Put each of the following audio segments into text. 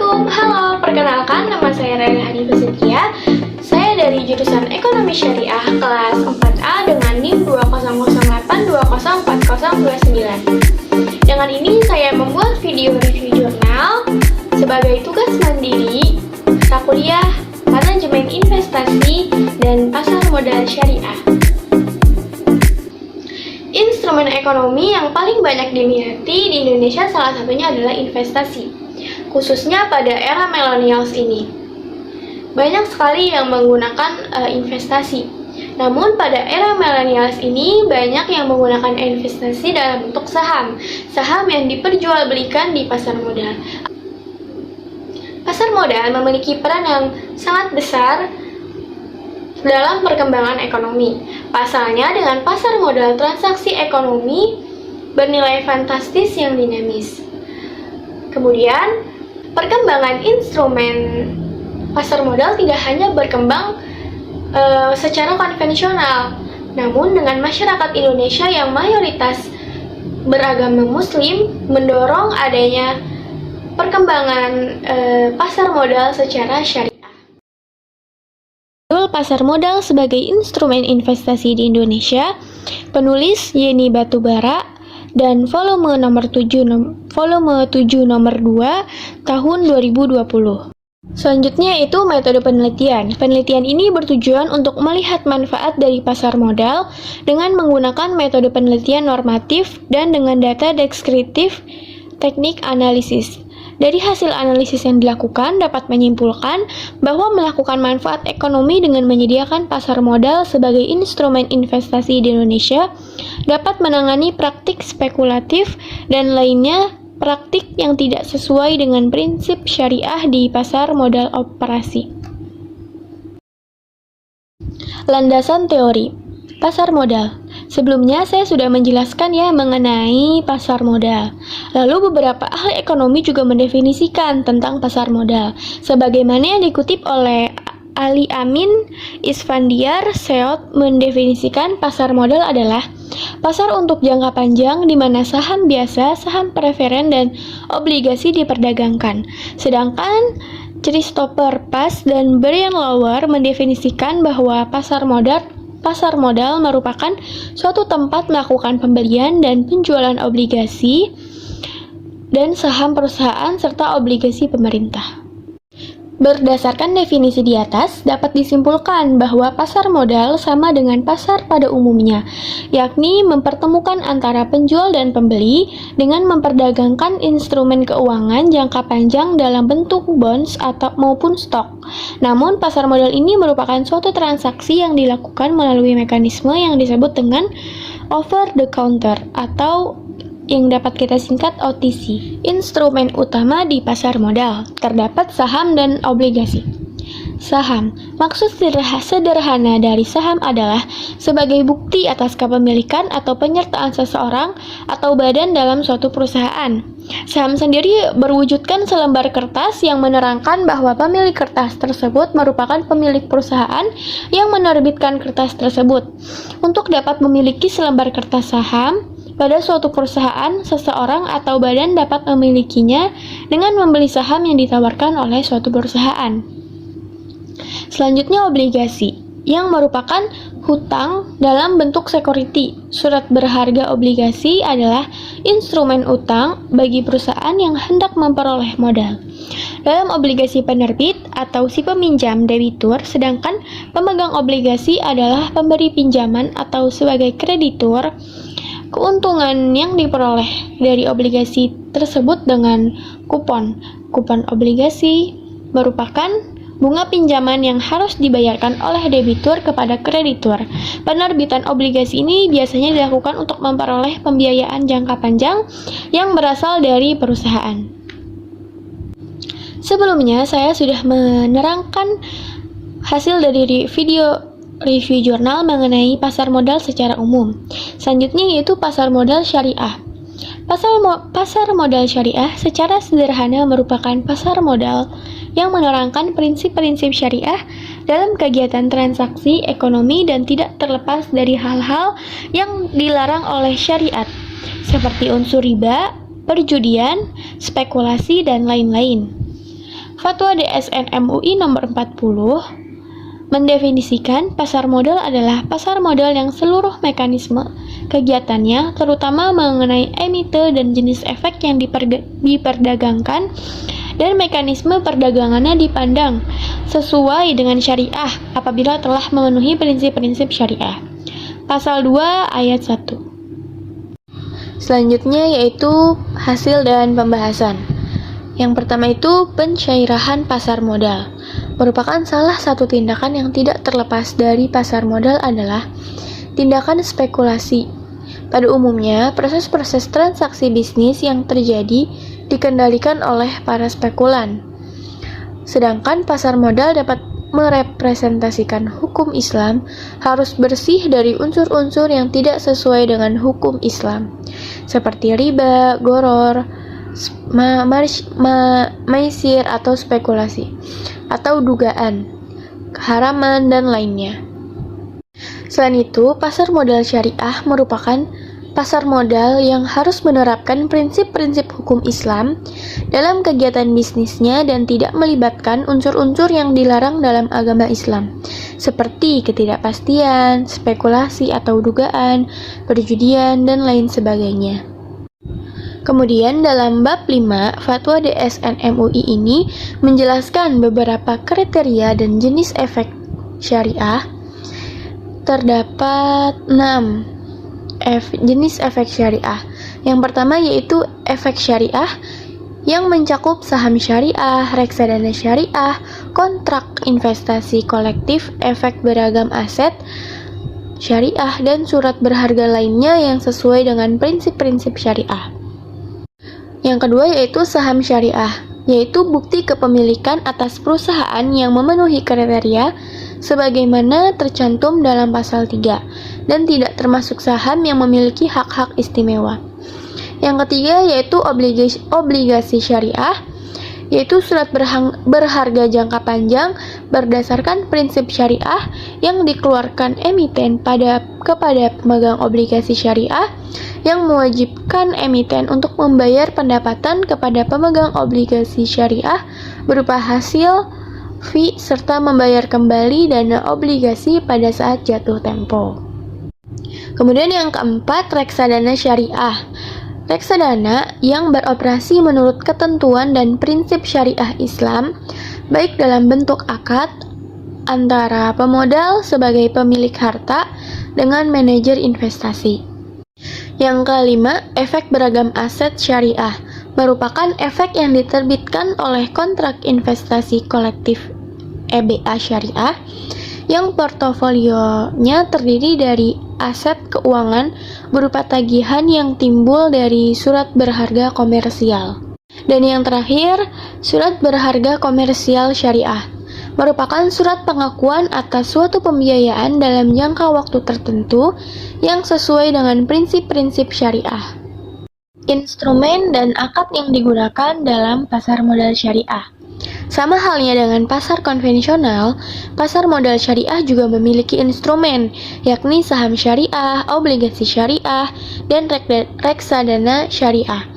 Assalamualaikum, halo, perkenalkan nama saya Rayla Hanifah Setia. Saya dari jurusan Ekonomi Syariah kelas 4A dengan NIM 200820404029. Dengan ini saya membuat video review jurnal sebagai tugas mandiri mata kuliah Manajemen Investasi dan Pasar Modal Syariah. Instrumen ekonomi yang paling banyak diminati di Indonesia salah satunya adalah investasi, khususnya pada era millennials ini. Banyak sekali yang menggunakan investasi. Namun pada era millennials ini banyak yang menggunakan investasi dalam bentuk saham yang diperjualbelikan di pasar modal. Pasar modal memiliki peran yang sangat besar dalam perkembangan ekonomi. Pasalnya, dengan pasar modal, transaksi ekonomi bernilai fantastis yang dinamis. Kemudian, perkembangan instrumen pasar modal tidak hanya berkembang secara konvensional, namun dengan masyarakat Indonesia yang mayoritas beragama Muslim mendorong adanya perkembangan pasar modal secara syariah. Pasar modal sebagai instrumen investasi di Indonesia, penulis Yeni Batubara dan volume 7 nomor 2 tahun 2020. Selanjutnya itu metode penelitian. Penelitian ini bertujuan untuk melihat manfaat dari pasar modal dengan menggunakan metode penelitian normatif dan dengan data deskriptif teknik analisis. Dari hasil analisis yang dilakukan dapat menyimpulkan bahwa melakukan manfaat ekonomi dengan menyediakan pasar modal sebagai instrumen investasi di Indonesia dapat menangani praktik spekulatif dan lainnya praktik yang tidak sesuai dengan prinsip syariah di pasar modal operasi. Landasan teori pasar modal. Sebelumnya saya sudah menjelaskan mengenai pasar modal. Lalu beberapa ahli ekonomi juga mendefinisikan tentang pasar modal. Sebagaimana yang dikutip oleh Ali Amin Isfandiar Seot mendefinisikan pasar modal adalah pasar untuk jangka panjang di mana saham biasa, saham preferen, dan obligasi diperdagangkan. Sedangkan Christopher Pass dan Brian Lower mendefinisikan bahwa pasar modal merupakan suatu tempat melakukan pembelian dan penjualan obligasi dan saham perusahaan serta obligasi pemerintah. Berdasarkan definisi di atas, dapat disimpulkan bahwa pasar modal sama dengan pasar pada umumnya, yakni mempertemukan antara penjual dan pembeli dengan memperdagangkan instrumen keuangan jangka panjang dalam bentuk bonds maupun stok. Namun, pasar modal ini merupakan suatu transaksi yang dilakukan melalui mekanisme yang disebut dengan over the counter atau yang dapat kita singkat OTC. Instrumen utama di pasar modal terdapat saham dan obligasi. Saham, maksud sederhana dari saham adalah sebagai bukti atas kepemilikan atau penyertaan seseorang atau badan dalam suatu perusahaan. Saham sendiri berwujudkan selembar kertas yang menerangkan bahwa pemilik kertas tersebut merupakan pemilik perusahaan yang menerbitkan kertas tersebut. Untuk dapat memiliki selembar kertas saham pada suatu perusahaan, seseorang atau badan dapat memilikinya dengan membeli saham yang ditawarkan oleh suatu perusahaan. Selanjutnya obligasi, yang merupakan hutang dalam bentuk security. Surat berharga obligasi adalah instrumen utang bagi perusahaan yang hendak memperoleh modal. Dalam obligasi penerbit atau si peminjam debitur, sedangkan pemegang obligasi adalah pemberi pinjaman atau sebagai kreditur. Keuntungan yang diperoleh dari obligasi tersebut dengan kupon. Kupon obligasi merupakan bunga pinjaman yang harus dibayarkan oleh debitur kepada kreditur. Penerbitan obligasi ini biasanya dilakukan untuk memperoleh pembiayaan jangka panjang yang berasal dari perusahaan. Sebelumnya saya sudah menerangkan hasil dari video review jurnal mengenai pasar modal secara umum. Selanjutnya yaitu pasar modal syariah. Pasar modal syariah secara sederhana merupakan pasar modal yang menerangkan prinsip-prinsip syariah dalam kegiatan transaksi ekonomi dan tidak terlepas dari hal-hal yang dilarang oleh syariat, seperti unsur riba, perjudian, spekulasi, dan lain-lain. Fatwa DSN MUI nomor 40 mendefinisikan pasar modal adalah pasar modal yang seluruh mekanisme kegiatannya, terutama mengenai emite dan jenis efek yang diperdagangkan dan mekanisme perdagangannya dipandang sesuai dengan syariah apabila telah memenuhi prinsip-prinsip syariah. Pasal 2 ayat 1. Selanjutnya yaitu hasil dan pembahasan. Yang pertama itu pencairahan pasar modal. Merupakan salah satu tindakan yang tidak terlepas dari pasar modal adalah tindakan spekulasi. Pada umumnya, proses-proses transaksi bisnis yang terjadi dikendalikan oleh para spekulan. Sedangkan pasar modal dapat merepresentasikan hukum Islam harus bersih dari unsur-unsur yang tidak sesuai dengan hukum Islam, seperti riba, goror, maisir atau spekulasi, atau dugaan, keharaman, dan lainnya. Selain itu, pasar modal syariah merupakan pasar modal yang harus menerapkan prinsip-prinsip hukum Islam dalam kegiatan bisnisnya dan tidak melibatkan unsur-unsur yang dilarang dalam agama Islam, seperti ketidakpastian, spekulasi atau dugaan, perjudian, dan lain sebagainya. Kemudian dalam bab 5, Fatwa DSN MUI ini menjelaskan beberapa kriteria dan jenis efek syariah. Terdapat 6 jenis efek syariah. Yang pertama yaitu efek syariah yang mencakup saham syariah, reksadana syariah, kontrak investasi kolektif, efek beragam aset syariah, dan surat berharga lainnya yang sesuai dengan prinsip-prinsip syariah. Yang kedua yaitu saham syariah, yaitu bukti kepemilikan atas perusahaan yang memenuhi kriteria sebagaimana tercantum dalam pasal 3 dan tidak termasuk saham yang memiliki hak-hak istimewa. Yang ketiga yaitu obligasi syariah, yaitu surat berharga jangka panjang berdasarkan prinsip syariah yang dikeluarkan emiten kepada pemegang obligasi syariah yang mewajibkan emiten untuk membayar pendapatan kepada pemegang obligasi syariah berupa hasil, fee, serta membayar kembali dana obligasi pada saat jatuh tempo. Kemudian yang keempat, reksadana syariah. Reksadana yang beroperasi menurut ketentuan dan prinsip syariah Islam, baik dalam bentuk akad antara pemodal sebagai pemilik harta dengan manajer investasi. Yang kelima, efek beragam aset syariah merupakan efek yang diterbitkan oleh kontrak investasi kolektif EBA syariah yang portofolionya terdiri dari aset keuangan berupa tagihan yang timbul dari surat berharga komersial. Dan yang terakhir, surat berharga komersial syariah merupakan surat pengakuan atas suatu pembiayaan dalam jangka waktu tertentu yang sesuai dengan prinsip-prinsip syariah. Instrumen dan akad yang digunakan dalam pasar modal syariah. Sama halnya dengan pasar konvensional, pasar modal syariah juga memiliki instrumen, yakni saham syariah, obligasi syariah, dan reksadana syariah.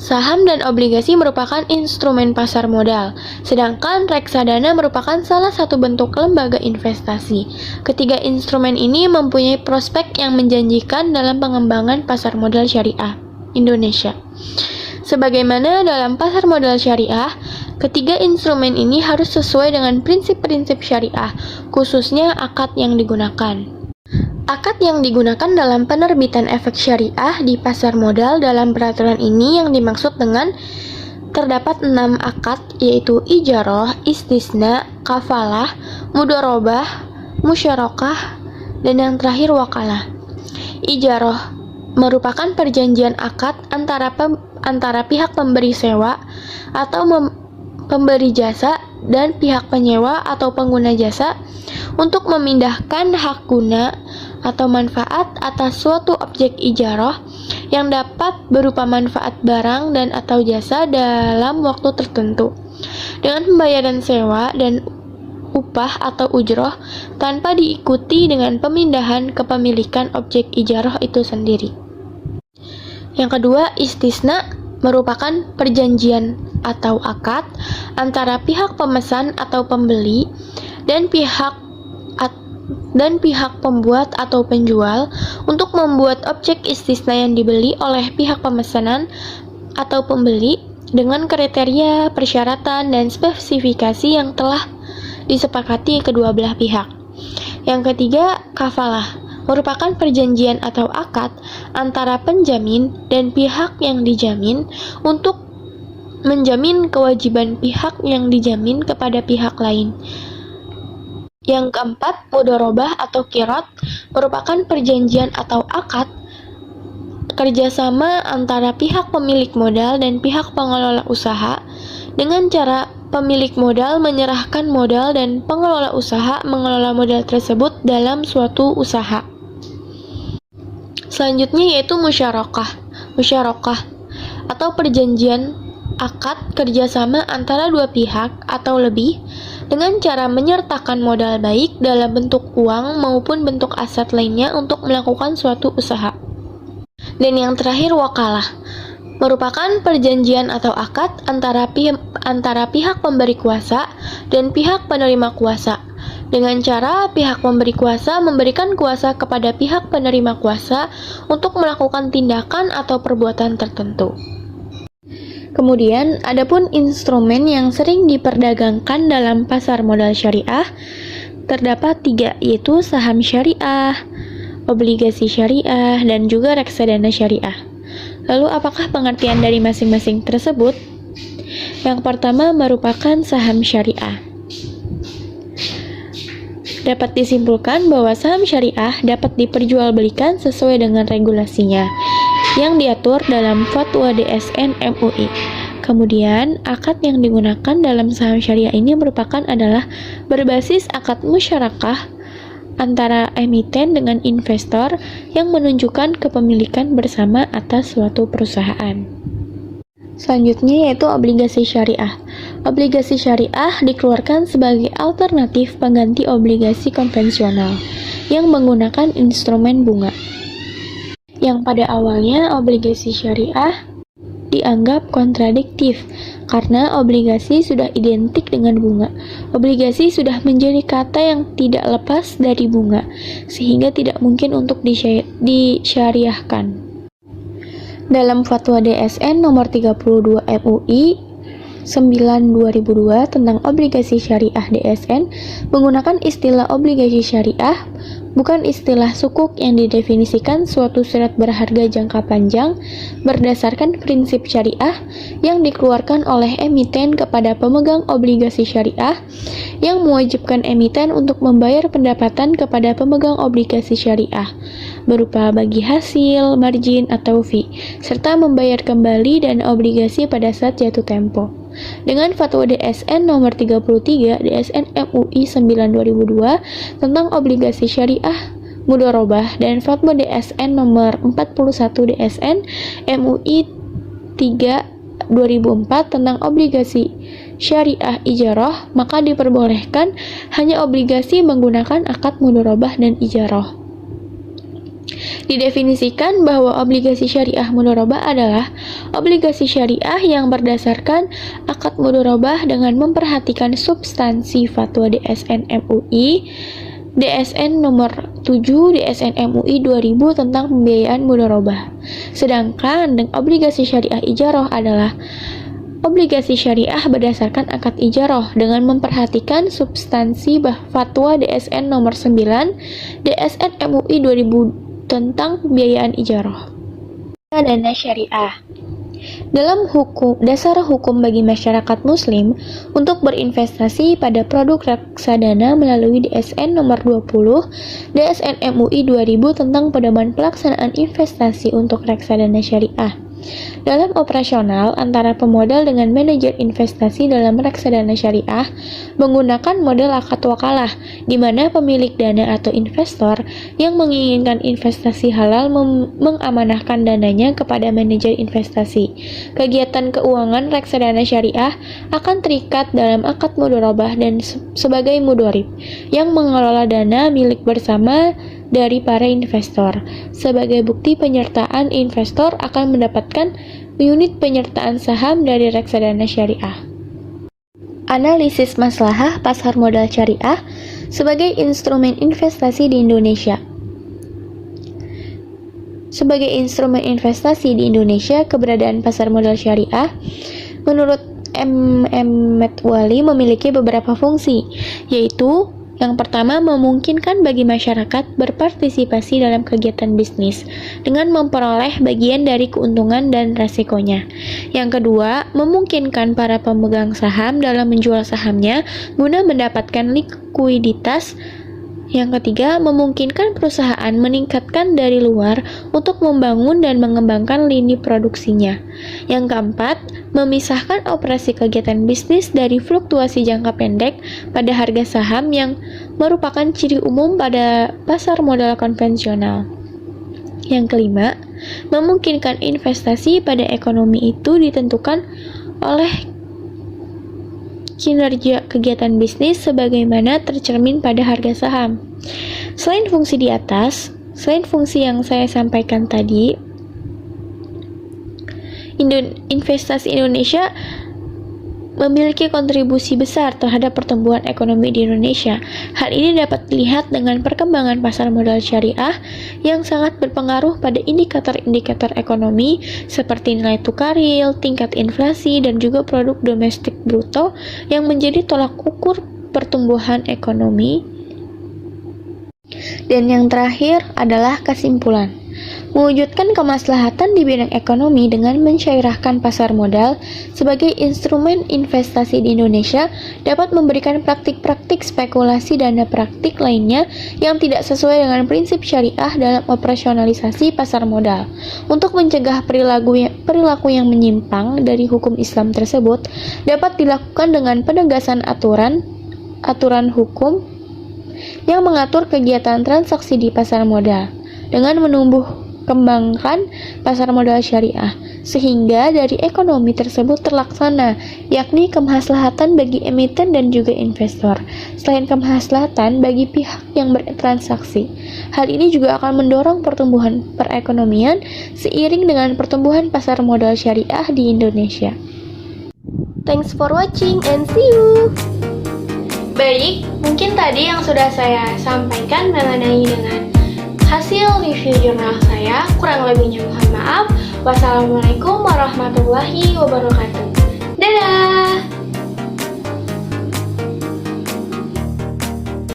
Saham dan obligasi merupakan instrumen pasar modal, sedangkan reksadana merupakan salah satu bentuk lembaga investasi. Ketiga instrumen ini mempunyai prospek yang menjanjikan dalam pengembangan pasar modal syariah Indonesia. Sebagaimana dalam pasar modal syariah, ketiga instrumen ini harus sesuai dengan prinsip-prinsip syariah, khususnya akad yang digunakan. Akad yang digunakan dalam penerbitan efek syariah di pasar modal dalam peraturan ini yang dimaksud dengan terdapat 6 akad, yaitu ijarah, istisna, kafalah, mudharabah, musyarakah, dan yang terakhir wakalah. Ijarah merupakan perjanjian akad antara pihak pemberi sewa atau pemberi jasa dan pihak penyewa atau pengguna jasa untuk memindahkan hak guna atau manfaat atas suatu objek ijarah yang dapat berupa manfaat barang dan atau jasa dalam waktu tertentu dengan pembayaran sewa dan upah atau ujroh tanpa diikuti dengan pemindahan kepemilikan objek ijarah itu sendiri. Yang kedua, istisna merupakan perjanjian atau akad antara pihak pemesan atau pembeli dan pihak pembuat atau penjual untuk membuat objek istisna yang dibeli oleh pihak pemesanan atau pembeli dengan kriteria, persyaratan, dan spesifikasi yang telah disepakati kedua belah pihak. Yang ketiga, kafalah merupakan perjanjian atau akad antara penjamin dan pihak yang dijamin untuk menjamin kewajiban pihak yang dijamin kepada pihak lain. Yang keempat, mudharabah atau qirat merupakan perjanjian atau akad kerjasama antara pihak pemilik modal dan pihak pengelola usaha dengan cara pemilik modal menyerahkan modal dan pengelola usaha mengelola modal tersebut dalam suatu usaha. Selanjutnya yaitu musyarakah atau perjanjian akad kerjasama antara dua pihak atau lebih dengan cara menyertakan modal baik dalam bentuk uang maupun bentuk aset lainnya untuk melakukan suatu usaha. Dan yang terakhir, wakalah merupakan perjanjian atau akad antara pihak pemberi kuasa dan pihak penerima kuasa dengan cara pihak pemberi kuasa memberikan kuasa kepada pihak penerima kuasa untuk melakukan tindakan atau perbuatan tertentu. Kemudian, adapun instrumen yang sering diperdagangkan dalam pasar modal syariah terdapat 3, yaitu saham syariah, obligasi syariah, dan juga reksadana syariah. Lalu, apakah pengertian dari masing-masing tersebut? Yang pertama merupakan saham syariah. Dapat disimpulkan bahwa saham syariah dapat diperjualbelikan sesuai dengan regulasinya yang diatur dalam Fatwa DSN MUI. Kemudian, akad yang digunakan dalam saham syariah ini adalah berbasis akad musyarakah antara emiten dengan investor yang menunjukkan kepemilikan bersama atas suatu perusahaan. Selanjutnya yaitu obligasi syariah. Obligasi syariah dikeluarkan sebagai alternatif pengganti obligasi konvensional yang menggunakan instrumen bunga. Yang pada awalnya obligasi syariah dianggap kontradiktif karena obligasi sudah identik dengan bunga. Obligasi sudah menjadi kata yang tidak lepas dari bunga, sehingga tidak mungkin untuk disyariahkan. Dalam Fatwa DSN nomor 32 MUI 9/2002 tentang obligasi syariah DSN menggunakan istilah obligasi syariah, bukan istilah sukuk yang didefinisikan suatu surat berharga jangka panjang berdasarkan prinsip syariah yang dikeluarkan oleh emiten kepada pemegang obligasi syariah yang mewajibkan emiten untuk membayar pendapatan kepada pemegang obligasi syariah berupa bagi hasil, margin, atau fee, serta membayar kembali dana obligasi pada saat jatuh tempo. Dengan Fatwa DSN nomor 33 DSN MUI 9/2002 tentang obligasi syariah mudharabah dan Fatwa DSN nomor 41 DSN MUI 3/2004 tentang obligasi syariah ijarah, maka diperbolehkan hanya obligasi menggunakan akad mudharabah dan ijarah. Didefinisikan bahwa obligasi syariah mudharabah adalah obligasi syariah yang berdasarkan akad mudharabah dengan memperhatikan substansi Fatwa DSN MUI DSN nomor 7 DSN MUI 2000 tentang pembiayaan mudharabah. Sedangkan obligasi syariah ijarah adalah obligasi syariah berdasarkan akad ijarah dengan memperhatikan substansi Fatwa DSN nomor 9 DSN MUI 2000 tentang pembiayaan ijarah. Dana syariah. Dalam dasar hukum bagi masyarakat muslim untuk berinvestasi pada produk reksadana melalui DSN nomor 20 DSN MUI 2000 tentang pedoman pelaksanaan investasi untuk reksadana syariah. Dalam operasional antara pemodal dengan manajer investasi dalam reksadana syariah menggunakan model akad wakalah, di mana pemilik dana atau investor yang menginginkan investasi halal mengamanahkan dananya kepada manajer investasi. Kegiatan keuangan reksadana syariah akan terikat dalam akad mudharabah dan sebagai mudharib yang mengelola dana milik bersama dari para investor. Sebagai bukti penyertaan, investor akan mendapatkan unit penyertaan saham dari reksadana syariah. Analisis maslahah pasar modal syariah sebagai instrumen investasi di Indonesia. Sebagai instrumen investasi di Indonesia, keberadaan pasar modal syariah menurut M. Metwali memiliki beberapa fungsi, yaitu yang pertama, memungkinkan bagi masyarakat berpartisipasi dalam kegiatan bisnis dengan memperoleh bagian dari keuntungan dan resikonya. Yang kedua, memungkinkan para pemegang saham dalam menjual sahamnya guna mendapatkan likuiditas. Yang ketiga, memungkinkan perusahaan meningkatkan dari luar untuk membangun dan mengembangkan lini produksinya. Yang keempat, memisahkan operasi kegiatan bisnis dari fluktuasi jangka pendek pada harga saham yang merupakan ciri umum pada pasar modal konvensional. Yang kelima, memungkinkan investasi pada ekonomi itu ditentukan oleh kinerja kegiatan bisnis sebagaimana tercermin pada harga saham. Selain fungsi yang saya sampaikan tadi, investasi Indonesia memiliki kontribusi besar terhadap pertumbuhan ekonomi di Indonesia. Hal ini dapat dilihat dengan perkembangan pasar modal syariah yang sangat berpengaruh pada indikator-indikator ekonomi seperti nilai tukar real, tingkat inflasi, dan juga produk domestik bruto yang menjadi tolak ukur pertumbuhan ekonomi. Dan yang terakhir adalah kesimpulan. Mewujudkan kemaslahatan di bidang ekonomi dengan mencairkan pasar modal sebagai instrumen investasi di Indonesia dapat memberikan praktik-praktik spekulasi dana praktik lainnya yang tidak sesuai dengan prinsip syariah dalam operasionalisasi pasar modal. Untuk mencegah perilaku yang menyimpang dari hukum Islam tersebut dapat dilakukan dengan penegasan aturan hukum yang mengatur kegiatan transaksi di pasar modal dengan kembangkan pasar modal syariah, sehingga dari ekonomi tersebut terlaksana, yakni kemaslahatan bagi emiten dan juga investor, selain kemaslahatan bagi pihak yang bertransaksi. Hal ini juga akan mendorong pertumbuhan perekonomian seiring dengan pertumbuhan pasar modal syariah di Indonesia. Thanks for watching and see you! Baik, mungkin tadi yang sudah saya sampaikan mengenai dengan hasil review jurnal saya, kurang lebihnya mohon maaf. Wassalamualaikum warahmatullahi wabarakatuh. Dadah!